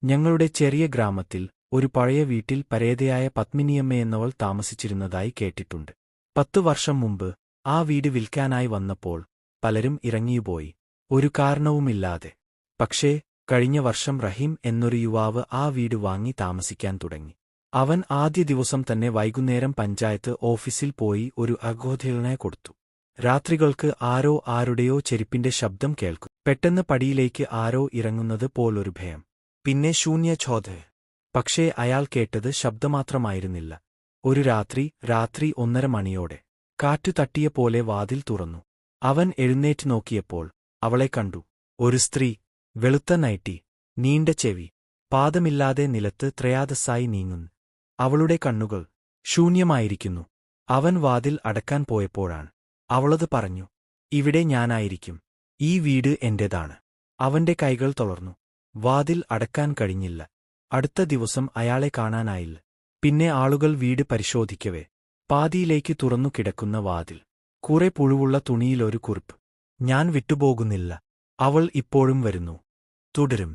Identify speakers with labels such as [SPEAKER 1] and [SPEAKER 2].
[SPEAKER 1] ഞങ്ങളുടെ ചെറിയ ഗ്രാമത്തിൽ ഒരു പഴയ വീട്ടിൽ പരേതയായ പത്മിനിയമ്മയെന്നവൾ താമസിച്ചിരുന്നതായി കേട്ടിട്ടുണ്ട്. 10 വർഷം മുമ്പ് ആ വീട് വിൽക്കാനായി വന്നപ്പോൾ പലരും ഇറങ്ങിയുപോയി, ഒരു കാരണവുമില്ലാതെ. പക്ഷേ കഴിഞ്ഞ വർഷം റഹീം എന്നൊരു യുവാവ് ആ വീട് വാങ്ങി താമസിക്കാൻ തുടങ്ങി. അവൻ ആദ്യ ദിവസം തന്നെ വൈകുന്നേരം പഞ്ചായത്ത് ഓഫീസിൽ പോയി ഒരു അഘോഷണ കൊടുത്തു. രാത്രികൾക്ക് ആരോ ആരുടെയോ ചെരുപ്പിന്റെ ശബ്ദം കേൾക്കും. പെട്ടെന്ന് പടിയിലേക്ക് ആരോ ഇറങ്ങുന്നത് പോലൊരു ഭയം. പിന്നെ ശൂന്യച്ഛോദ. പക്ഷേ അയാൾ കേട്ടത് ശബ്ദമാത്രമായിരുന്നില്ല. ഒരു രാത്രി 1:30 മണിയോടെ കാറ്റു തട്ടിയ പോലെ വാതിൽ തുറന്നു. അവൻ എഴുന്നേറ്റ് നോക്കിയപ്പോൾ അവളെ കണ്ടു. ഒരു സ്ത്രീ, വെളുത്ത നൈറ്റി, നീണ്ട ചെവി, പാദമില്ലാതെ നിലത്ത് ത്രയാദസായി നീങ്ങുന്നു. അവളുടെ കണ്ണുകൾ ശൂന്യമായിരിക്കുന്നു. അവൻ വാതിൽ അടക്കാൻ പോയപ്പോഴാണ് അവളത് പറഞ്ഞു. ഇവിടെ ഞാനായിരിക്കും. ഈ വീട് എന്റേതാണ്. അവന്റെ കൈകൾ തളർന്നു. വാതിൽ അടക്കാൻ കഴിഞ്ഞില്ല. അടുത്ത ദിവസം അയാളെ കാണാനായില്ല. പിന്നെ ആളുകൾ വീട് പരിശോധിക്കവേ പാതിയിലേക്ക് തുറന്നു കിടക്കുന്ന വാതിൽ, കുറെ പുഴുവുള്ള തുണിയിലൊരു കുറിപ്പ്. ഞാൻ വിട്ടുപോകുന്നില്ല. അവൾ ഇപ്പോഴും വരുന്നു. തുടരും.